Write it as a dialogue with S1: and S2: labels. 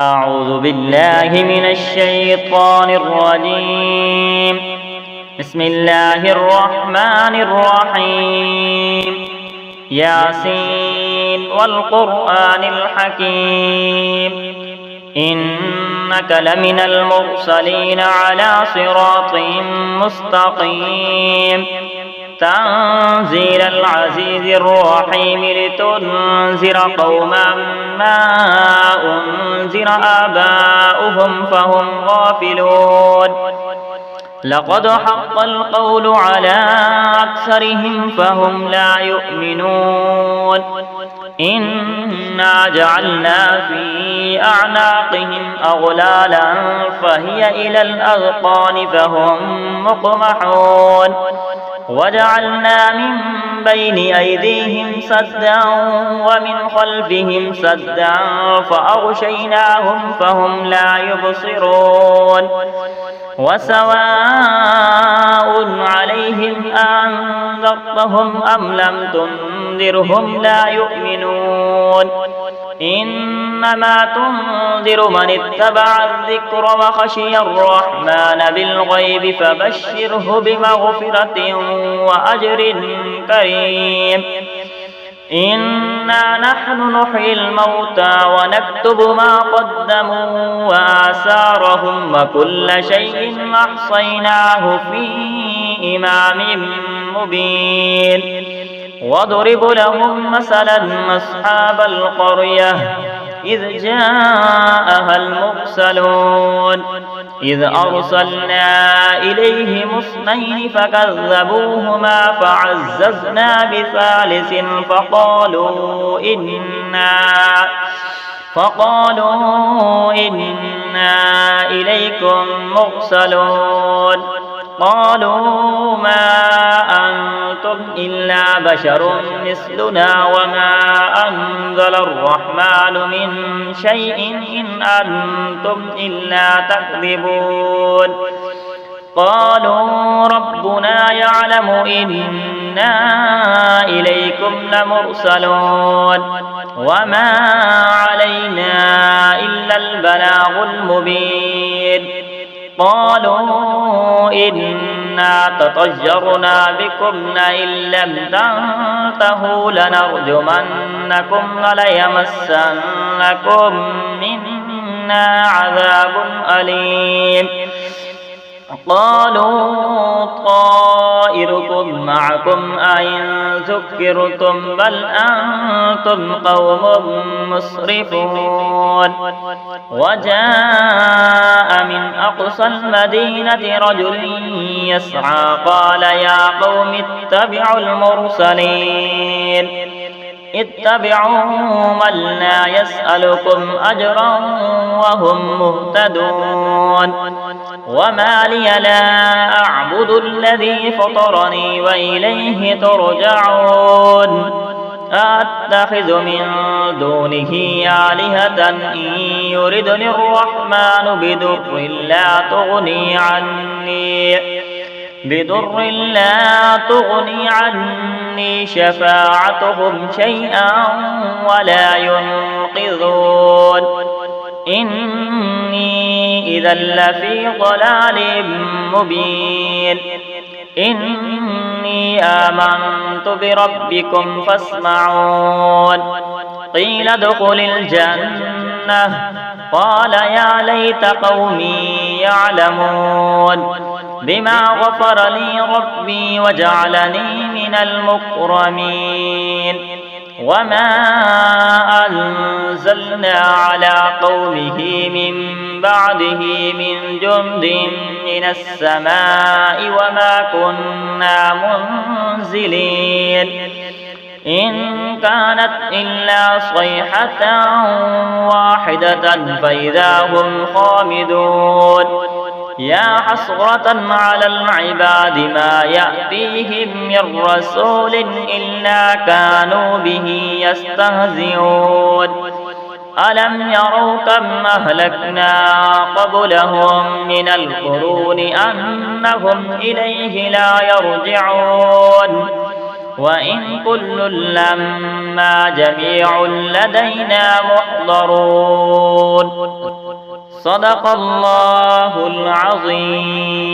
S1: أعوذ بالله من الشيطان الرجيم. بسم الله الرحمن الرحيم. ياسين والقرآن الحكيم إنك لمن المرسلين على صراط مستقيم تنزيل العزيز الرحيم لتنذر قوما ما أنذر آباؤهم فهم غافلون لقد حق القول على أكثرهم فهم لا يؤمنون إنا جعلنا في أعناقهم أغلالا فهي إلى الأذقان فهم مقمحون وجعلنا من بين أيديهم سدا ومن خلفهم سدا فأغشيناهم فهم لا يبصرون وسواء عليهم أنذرتهم أم لم تنذرهم لا يؤمنون إنما تنذر من اتبع الذكر وخشي الرحمن بالغيب فبشره بمغفرة وأجر كريم إنا نحن نحيي الموتى ونكتب ما قدموا وآثارهم وكل شيء أحصيناه في إمام مبين واضرب لهم مثلا أصحاب القرية إذ جاءها المرسلون إذ أرسلنا إليهم اثنين فكذبوهما فعززنا بثالث فقالوا إنا إليكم مرسلون قالوا ما أنتم إلا بشر مثلنا وما أنزل الرحمن من شيء إن أنتم إلا تكذبون قالوا ربنا يعلم إنا إليكم لمرسلون وما علينا إلا البلاغ المبين قالوا إنا تطيرنا بكم لئن لم تنتهوا لنرجمنكم وليمسنكم منا عذاب أليم قالوا طائركم معكم أئن ذكرتم بل أنتم قوم مسرفون وجاء من أقصى المدينة رجل يسعى قال يا قوم اتبعوا المرسلين اتبعوا من لا يسألكم أجرا وهم مهتدون وما لي لا أعبد الذي فطرني وإليه ترجعون أتخذ من دونه آلهة إن يردني الرحمن بضر لا تغني عني شفاعتهم شيئا ولا ينقذون إني إذا لفي ضلال مبين إني آمنت بربكم فاسمعون قيل ادخل الجنة قال يا ليت قومي يعلمون بما غفر لي ربي وجعلني من المكرمين وما أنزلنا على قومه من بعده من جند من السماء وما كنا منزلين إن كانت إلا صيحة واحدة فإذا هم خامدون يا حسرة على العباد ما يأتيهم من رسول إلا كانوا به يستهزئون ألم يروا كم أهلكنا قبلهم من القرون أنهم إليه لا يرجعون وإن كل لما جميع لدينا محضرون صدق الله العظيم